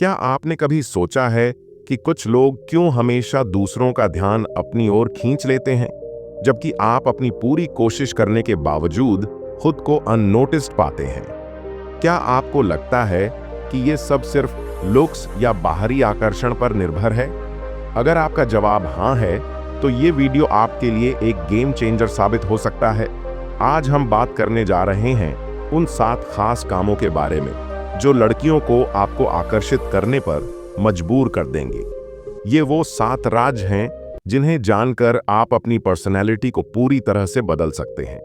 क्या आपने कभी सोचा है कि कुछ लोग क्यों हमेशा दूसरों का ध्यान अपनी ओर खींच लेते हैं, जबकि आप अपनी पूरी कोशिश करने के बावजूद खुद को अननोटिस्ड पाते हैं? क्या आपको लगता है कि ये सब सिर्फ लुक्स या बाहरी आकर्षण पर निर्भर है? अगर आपका जवाब हाँ है, तो ये वीडियो आपके लिए एक गेम चेंजर साबित हो सकता है। आज हम बात करने जा रहे हैं उन 7 खास कामों के बारे में जो लड़कियों को आपको आकर्षित करने पर मजबूर कर देंगे। ये वो 7 राज हैं जिन्हें जानकर आप अपनी पर्सनैलिटी को पूरी तरह से बदल सकते हैं।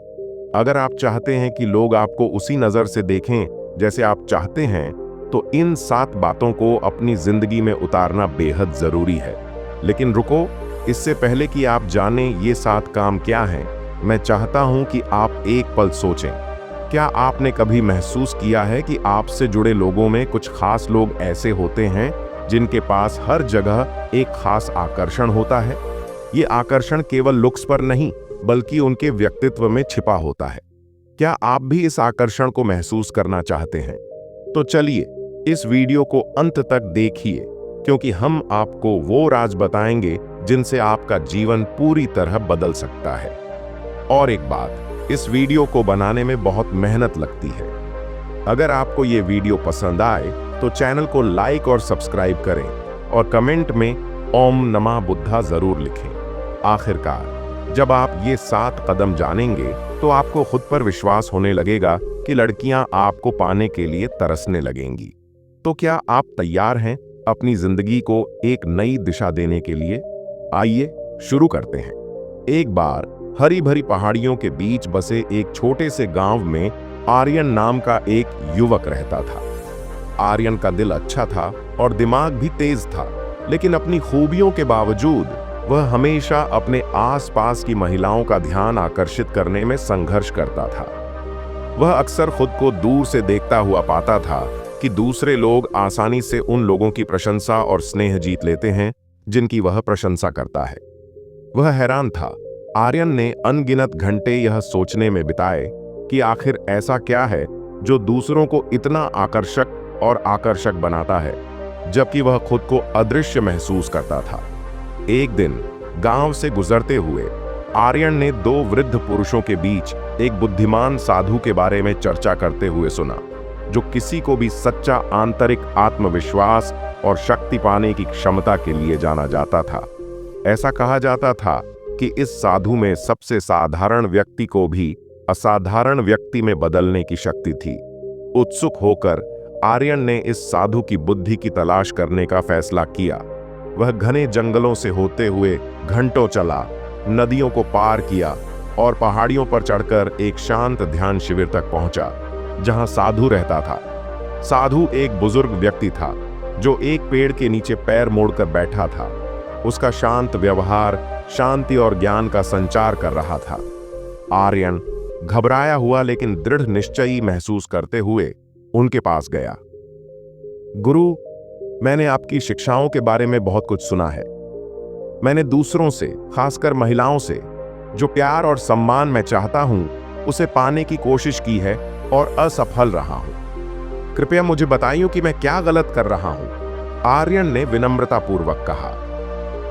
अगर आप चाहते हैं कि लोग आपको उसी नज़र से देखें जैसे आप चाहते हैं, तो इन 7 बातों को अपनी जिंदगी में उतारना बेहद जरूरी है। लेकिन रुको, इससे पहले कि आप जानें ये 7 काम क्या हैं, मैं चाहता हूं कि आप एक पल सोचें। क्या आपने कभी महसूस किया है कि आपसे जुड़े लोगों में कुछ खास लोग ऐसे होते हैं जिनके पास हर जगह एक खास आकर्षण होता है? ये आकर्षण केवल लुक्स पर नहीं, बल्कि उनके व्यक्तित्व में छिपा होता है। क्या आप भी इस आकर्षण को महसूस करना चाहते हैं? तो चलिए इस वीडियो को अंत तक देखिए, क्योंकि हम आपको वो राज बताएंगे जिनसे आपका जीवन पूरी तरह बदल सकता है। और एक बात, इस वीडियो को बनाने में बहुत मेहनत लगती है। अगर आपको ये वीडियो पसंद आए तो चैनल को लाइक और सब्सक्राइब करें और कमेंट में ओम नमः बुद्धा जरूर लिखें। आखिरकार, जब आप ये 7 कदम जानेंगे तो आपको खुद पर विश्वास होने लगेगा कि लड़कियां आपको पाने के लिए तरसने लगेंगी। तो क्या आप तैयार हैं अपनी जिंदगी को एक नई दिशा देने के लिए? आइए शुरू करते हैं। एक बार हरी भरी पहाड़ियों के बीच बसे एक छोटे से गांव में आर्यन नाम का एक युवक रहता था। आर्यन का दिल अच्छा था और दिमाग भी तेज था, लेकिन अपनी खूबियों के बावजूद वह हमेशा अपने आसपास की महिलाओं का ध्यान आकर्षित करने में संघर्ष करता था। वह अक्सर खुद को दूर से देखता हुआ पाता था कि दूसरे लोग आसानी से उन लोगों की प्रशंसा और स्नेह जीत लेते हैं जिनकी वह प्रशंसा करता है। वह हैरान था। आर्यन ने अनगिनत घंटे यह सोचने में बिताए कि आखिर ऐसा क्या है जो दूसरों को इतना आकर्षक बनाता है, जबकि वह खुद को अदृश्य महसूस करता था। एक दिन गांव से गुजरते हुए आर्यन ने 2 वृद्ध पुरुषों के बीच एक बुद्धिमान साधु के बारे में चर्चा करते हुए सुना, जो किसी को भी सच्चा आंतरिक आत्मविश्वास और शक्ति पाने की क्षमता के लिए जाना जाता था। ऐसा कहा जाता था कि इस साधु में सबसे साधारण व्यक्ति को भी असाधारण व्यक्ति में बदलने की शक्ति थी। उत्सुक होकर आर्यन ने इस साधु की बुद्धि की तलाश करने का फैसला किया। वह घने जंगलों से होते हुए घंटों चला, नदियों को पार किया और पहाड़ियों पर चढ़कर एक शांत ध्यान शिविर तक पहुंचा, जहां साधु रहता था। साधु एक बुजुर्ग व्यक्ति था जो एक पेड़ के नीचे पैर मोड़कर बैठा था। उसका शांत व्यवहार शांति और ज्ञान का संचार कर रहा था। आर्यन घबराया हुआ लेकिन दृढ़ निश्चयी महसूस करते हुए उनके पास गया। गुरु, मैंने आपकी शिक्षाओं के बारे में बहुत कुछ सुना है। मैंने दूसरों से, खासकर महिलाओं से, जो प्यार और सम्मान मैं चाहता हूं उसे पाने की कोशिश की है और असफल रहा हूं। कृपया मुझे बताइए कि मैं क्या गलत कर रहा हूं? आर्यन ने विनम्रतापूर्वक कहा।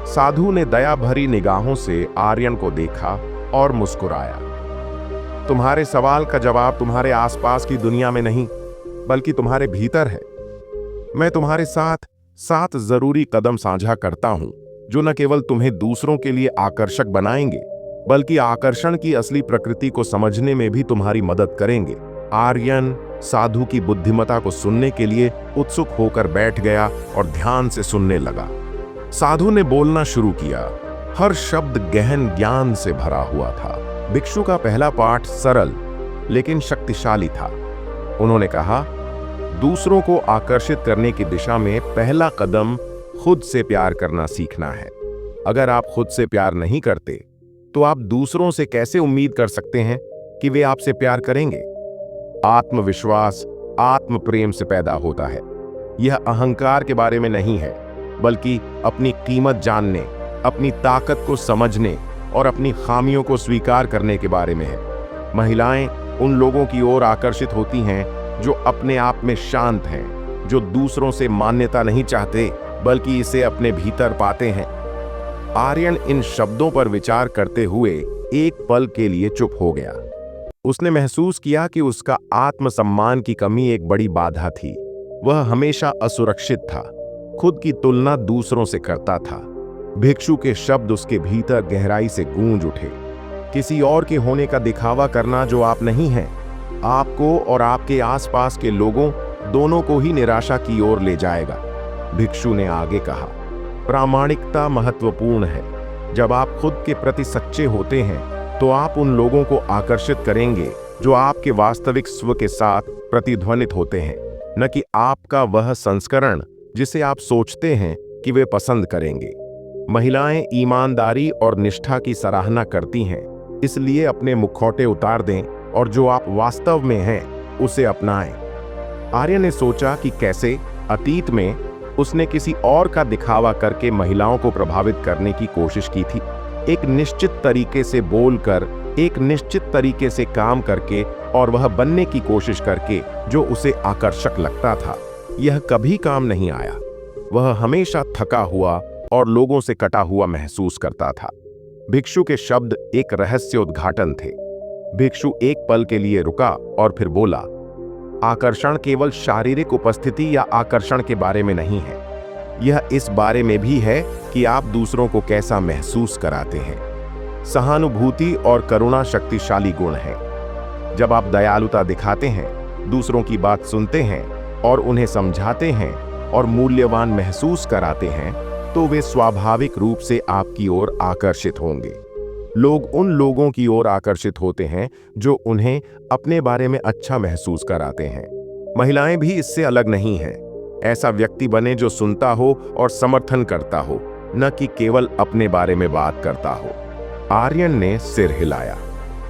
साधु ने दया भरी निगाहों से आर्यन को देखा और मुस्कुराया। तुम्हारे सवाल का जवाब तुम्हारे आसपास की दुनिया में नहीं, बल्कि तुम्हारे भीतर है। मैं तुम्हारे साथ 7 जरूरी कदम साझा करता हूं, जो न केवल तुम्हें दूसरों के लिए आकर्षक बनाएंगे, बल्कि आकर्षण की असली प्रकृति को समझने में भी तुम्हारी मदद करेंगे। आर्यन साधु की बुद्धिमत्ता को सुनने के लिए उत्सुक होकर बैठ गया और ध्यान से सुनने लगा। साधु ने बोलना शुरू किया। हर शब्द गहन ज्ञान से भरा हुआ था। भिक्षु का पहला पाठ सरल लेकिन शक्तिशाली था। उन्होंने कहा, दूसरों को आकर्षित करने की दिशा में पहला कदम खुद से प्यार करना सीखना है। अगर आप खुद से प्यार नहीं करते, तो आप दूसरों से कैसे उम्मीद कर सकते हैं कि वे आपसे प्यार करेंगे? आत्मविश्वास आत्म प्रेम से पैदा होता है। यह अहंकार के बारे में नहीं है, बल्कि अपनी कीमत जानने, अपनी ताकत को समझने और अपनी खामियों को स्वीकार करने के बारे में है। महिलाएं उन लोगों की ओर आकर्षित होती हैं जो अपने आप में शांत हैं, जो दूसरों से मान्यता नहीं चाहते बल्कि इसे अपने भीतर पाते हैं। आर्यन इन शब्दों पर विचार करते हुए एक पल के लिए चुप हो गया। उसने महसूस किया कि उसका आत्मसम्मान की कमी एक बड़ी बाधा थी। वह हमेशा असुरक्षित था, खुद की तुलना दूसरों से करता था। भिक्षु के शब्द उसके भीतर गहराई से गूंज उठे। किसी और के होने का दिखावा करना जो आप नहीं हैं, आपको और आपके आसपास के लोगों दोनों को ही निराशा की ओर ले जाएगा। भिक्षु ने आगे कहा, प्रामाणिकता महत्वपूर्ण है। जब आप खुद के प्रति सच्चे होते हैं तो आप उन लोगों को आकर्षित करेंगे जो आपके वास्तविक स्व के साथ प्रतिध्वनित होते हैं, न कि आपका वह संस्करण जिसे आप सोचते हैं कि वे पसंद करेंगे। महिलाएं ईमानदारी और निष्ठा की सराहना करती हैं, इसलिए अपने मुखौटे उतार दें और जो आप वास्तव में हैं उसे अपनाएं। आर्य ने सोचा कि कैसे अतीत में उसने किसी और का दिखावा करके महिलाओं को प्रभावित करने की कोशिश की थी, एक निश्चित तरीके से बोलकर, एक निश्चित तरीके से काम करके और वह बनने की कोशिश करके जो उसे आकर्षक लगता था। यह कभी काम नहीं आया। वह हमेशा थका हुआ और लोगों से कटा हुआ महसूस करता था। भिक्षु के शब्द एक रहस्य उद्घाटन थे। भिक्षु एक पल के लिए रुका और फिर बोला, आकर्षण केवल शारीरिक उपस्थिति या आकर्षण के बारे में नहीं है, यह इस बारे में भी है कि आप दूसरों को कैसा महसूस कराते हैं। सहानुभूति और करुणा शक्तिशाली गुण हैं। जब आप दयालुता दिखाते हैं, दूसरों की बात सुनते हैं और उन्हें समझाते हैं और मूल्यवान महसूस कराते हैं, तो वे स्वाभाविक रूप से आपकी ओर आकर्षित होंगे। लोग उन लोगों की ओर आकर्षित होते हैं जो उन्हें अपने बारे में अच्छा महसूस कराते हैं। महिलाएं भी इससे अलग नहीं हैं। ऐसा व्यक्ति बने जो सुनता हो और समर्थन करता हो, न कि केवल अपने बारे में बात करता हो। आर्यन ने सिर हिलाया।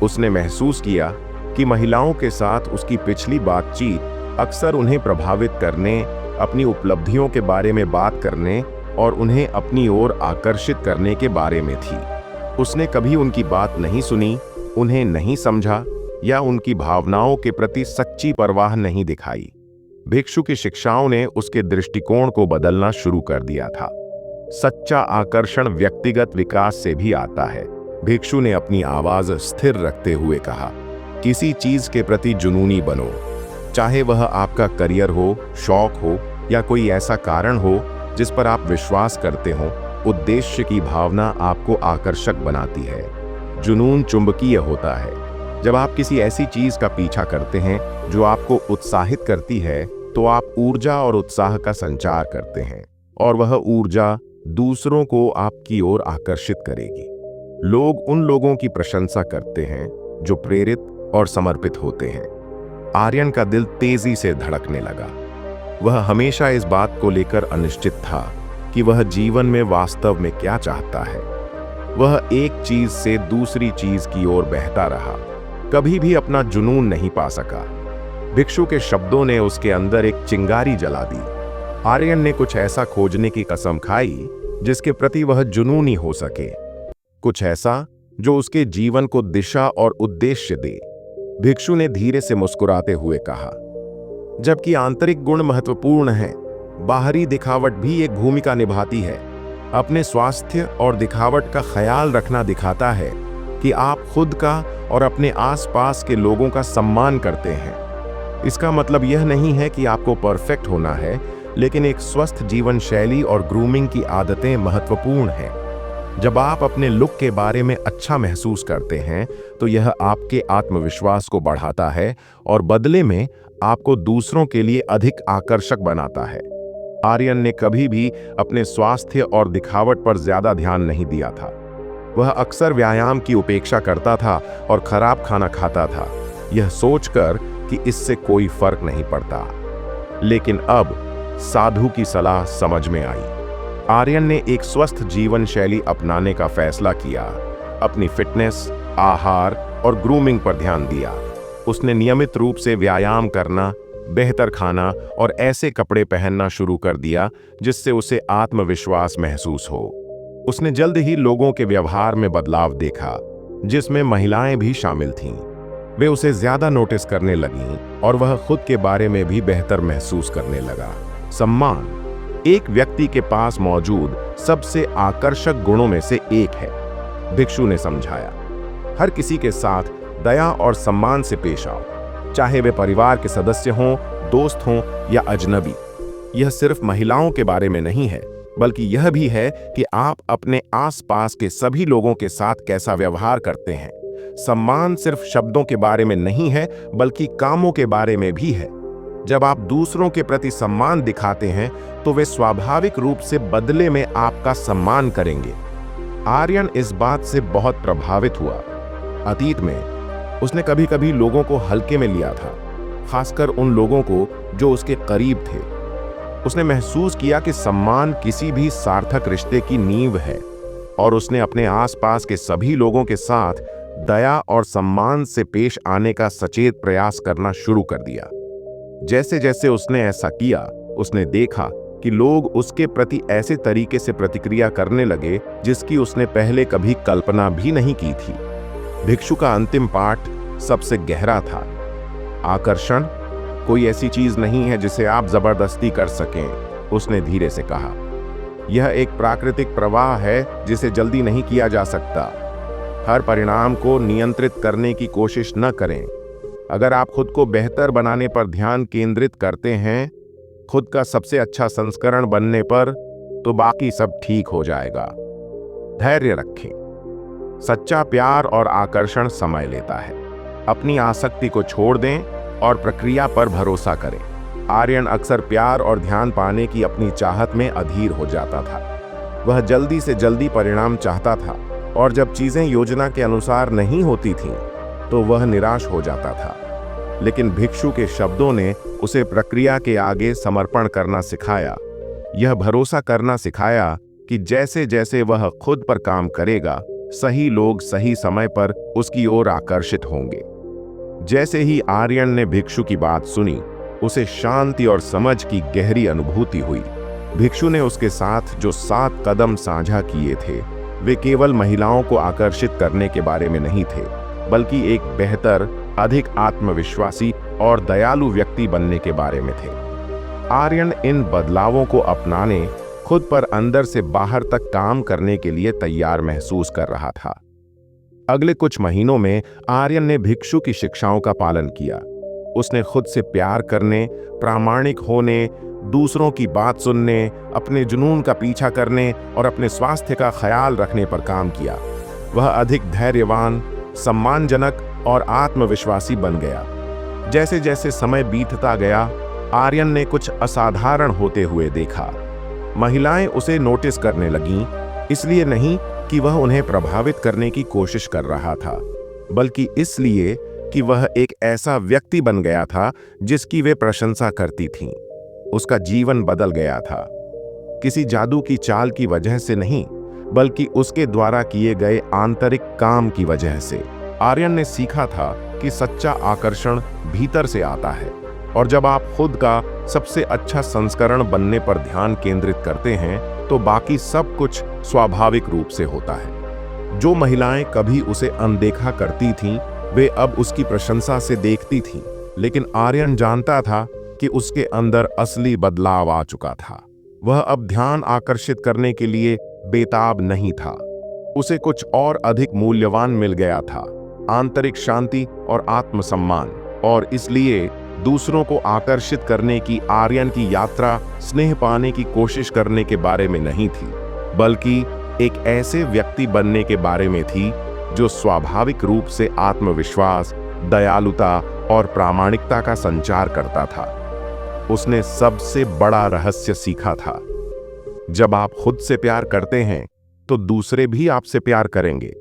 उसने महसूस किया कि महिलाओं के साथ उसकी पिछली बातचीत अक्सर उन्हें प्रभावित करने, अपनी उपलब्धियों के बारे में बात करने और उन्हें अपनी ओर आकर्षित करने के बारे में थी। उसने कभी उनकी बात नहीं सुनी, उन्हें नहीं समझा या उनकी भावनाओं के प्रति सच्ची परवाह नहीं दिखाई। भिक्षु की शिक्षाओं ने उसके दृष्टिकोण को बदलना शुरू कर दिया था। सच्चा आकर्षण व्यक्तिगत विकास से भी आता है। भिक्षु ने अपनी आवाज स्थिर रखते हुए कहा, किसी चीज के प्रति जुनूनी बनो, चाहे वह आपका करियर हो, शौक हो या कोई ऐसा कारण हो जिस पर आप विश्वास करते हो। उद्देश्य की भावना आपको आकर्षक बनाती है। जुनून चुंबकीय होता है। जब आप किसी ऐसी चीज का पीछा करते हैं जो आपको उत्साहित करती है, तो आप ऊर्जा और उत्साह का संचार करते हैं और वह ऊर्जा दूसरों को आपकी ओर आकर्षित करेगी। लोग उन लोगों की प्रशंसा करते हैं जो प्रेरित और समर्पित होते हैं। आर्यन का दिल तेजी से धड़कने लगा। वह हमेशा इस बात को लेकर अनिश्चित था कि वह जीवन में वास्तव में क्या चाहता है। वह एक चीज से दूसरी चीज की ओर बहता रहा, कभी भी अपना जुनून नहीं पा सका। भिक्षु के शब्दों ने उसके अंदर एक चिंगारी जला दी। आर्यन ने कुछ ऐसा खोजने की कसम खाई जिसके प्रति वह जुनूनी हो सके, कुछ ऐसा जो उसके जीवन को दिशा और उद्देश्य दे। भिक्षु ने धीरे से मुस्कुराते हुए कहा, जबकि आंतरिक गुण महत्वपूर्ण हैं, बाहरी दिखावट भी एक भूमिका निभाती है। अपने स्वास्थ्य और दिखावट का ख्याल रखना दिखाता है कि आप खुद का और अपने आसपास के लोगों का सम्मान करते हैं। इसका मतलब यह नहीं है कि आपको परफेक्ट होना है, लेकिन एक स्वस्थ जीवन शैली और ग्रूमिंग की आदतें महत्वपूर्ण हैं। जब आप अपने लुक के बारे में अच्छा महसूस करते हैं, तो यह आपके आत्मविश्वास को बढ़ाता है और बदले में आपको दूसरों के लिए अधिक आकर्षक बनाता है। आर्यन ने कभी भी अपने स्वास्थ्य और दिखावट पर ज्यादा ध्यान नहीं दिया था। वह अक्सर व्यायाम की उपेक्षा करता था और खराब खाना खाता था, यह सोचकर कि इससे कोई फर्क नहीं पड़ता। लेकिन अब साधु की सलाह समझ में आई। आर्यन ने एक स्वस्थ जीवन शैली अपनाने का फैसला किया। अपनी फिटनेस, आहार और ग्रूमिंग पर ध्यान दिया। उसने नियमित रूप से व्यायाम करना, बेहतर खाना और ऐसे कपड़े पहनना शुरू कर दिया जिससे उसे आत्मविश्वास महसूस हो। उसने जल्द ही लोगों के व्यवहार में बदलाव देखा, जिसमें महिलाएं भी शामिल थीं। वे उसे ज्यादा नोटिस करने लगीं और वह खुद के बारे में भी बेहतर महसूस करने लगा। सम्मान एक व्यक्ति के पास मौजूद सबसे आकर्षक गुणों में से एक है, भिक्षु ने समझाया। हर किसी के साथ दया और सम्मान से पेश आओ, चाहे वे परिवार के सदस्य हों, दोस्त हों या अजनबी। यह सिर्फ महिलाओं के बारे में नहीं है, बल्कि यह भी है कि आप अपने आसपास के सभी लोगों के साथ कैसा व्यवहार करते हैं। सम्मान सिर्फ शब्दों के बारे में नहीं है, बल्कि कामों के बारे में भी है। जब आप दूसरों के प्रति सम्मान दिखाते हैं तो वे स्वाभाविक रूप से बदले में आपका सम्मान करेंगे। आर्यन इस बात से बहुत प्रभावित हुआ। अतीत में उसने कभी कभी लोगों को हल्के में लिया था, खासकर उन लोगों को जो उसके करीब थे। उसने महसूस किया कि सम्मान किसी भी सार्थक रिश्ते की नींव है, और उसने अपने आसपास के सभी लोगों के साथ दया और सम्मान से पेश आने का सचेत प्रयास करना शुरू कर दिया। जैसे जैसे उसने ऐसा किया, उसने देखा कि लोग उसके प्रति ऐसे तरीके से प्रतिक्रिया करने लगे जिसकी उसने पहले कभी कल्पना भी नहीं की थी। भिक्षु का अंतिम पाठ सबसे गहरा था। आकर्षण कोई ऐसी चीज नहीं है जिसे आप जबरदस्ती कर सकें, उसने धीरे से कहा। यह एक प्राकृतिक प्रवाह है जिसे जल्दी नहीं किया जा सकता। हर परिणाम को नियंत्रित करने की कोशिश न करें। अगर आप खुद को बेहतर बनाने पर ध्यान केंद्रित करते हैं, खुद का सबसे अच्छा संस्करण बनने पर, तो बाकी सब ठीक हो जाएगा। धैर्य रखें। सच्चा प्यार और आकर्षण समय लेता है। अपनी आसक्ति को छोड़ दें और प्रक्रिया पर भरोसा करें। आर्यन अक्सर प्यार और ध्यान पाने की अपनी चाहत में अधीर हो जाता था। वह जल्दी से जल्दी परिणाम चाहता था, और जब चीजें योजना के अनुसार नहीं होती थीं, तो वह निराश हो जाता था। लेकिन भिक्षु के शब्दों ने उसे प्रक्रिया के आगे समर्पण करना सिखाया। यह भरोसा करना सिखाया कि जैसे जैसे वह खुद पर काम करेगा, सही लोग सही समय पर उसकी ओर आकर्षित होंगे। जैसे ही आर्यन ने भिक्षु की बात सुनी, उसे शांति और समझ की गहरी अनुभूति हुई। भिक्षु ने उसके साथ जो 7 कदम साझा किए थे, वे केवल महिलाओं को आकर्षित करने के बारे में नहीं थे, बल्कि एक बेहतर, अधिक आत्मविश्वासी और दयालु व्यक्ति बनने के बारे में थे। आर्यन इन बदलावों को अपनाने, खुद पर अंदर से बाहर तक काम करने के लिए तैयार महसूस कर रहा था। अगले कुछ महीनों में आर्यन ने भिक्षु की शिक्षाओं का पालन किया। उसने खुद से प्यार करने, प्रामाणिक होने, दूसरों की बात सुनने, अपने जुनून का पीछा करने और अपने स्वास्थ्य का ख्याल रखने पर काम किया। वह अधिक धैर्यवान, सम्मानजनक और आत्मविश्वासी बन गया। जैसे जैसे समय बीतता गया, आर्यन ने कुछ असाधारण होते हुए देखा। महिलाएं उसे नोटिस करने लगीं, इसलिए नहीं कि वह उन्हें प्रभावित करने की कोशिश कर रहा था, बल्कि इसलिए कि वह एक ऐसा व्यक्ति बन गया था जिसकी वे प्रशंसा करती थीं। उसका जीवन बदल गया था, किसी जादू की चाल की वजह से नहीं, बल्कि उसके द्वारा किए गए आंतरिक काम की वजह से। आर्यन ने सीखा था कि सच्चा आकर्षण भीतर से आता है, और जब आप खुद का सबसे अच्छा संस्करण बनने पर ध्यान केंद्रित करते हैं, तो बाकी सब कुछ स्वाभाविक रूप से होता है। जो महिलाएं कभी उसे अनदेखा करती थीं, वे अब उसकी प्रशंसा से देखती थीं, लेकिन आर्यन जानता था कि उसके अंदर असली बदलाव आ चुका था। वह अब ध्यान आकर्षित करने के लिए बेताब नहीं था। उसे कुछ और अधिक मूल्यवान मिल गया था, आंतरिक शांति और आत्मसम्मान। और इसलिए दूसरों को आकर्षित करने की आर्यन की यात्रा स्नेह पाने की कोशिश करने के बारे में नहीं थी, बल्कि एक ऐसे व्यक्ति बनने के बारे में थी जो स्वाभाविक रूप से आत्मविश्वास, दयालुता और प्रामाणिकता का संचार करता था। उसने सबसे बड़ा रहस्य सीखा था। जब आप खुद से प्यार करते हैं, तो दूसरे भी आपसे प्यार करेंगे।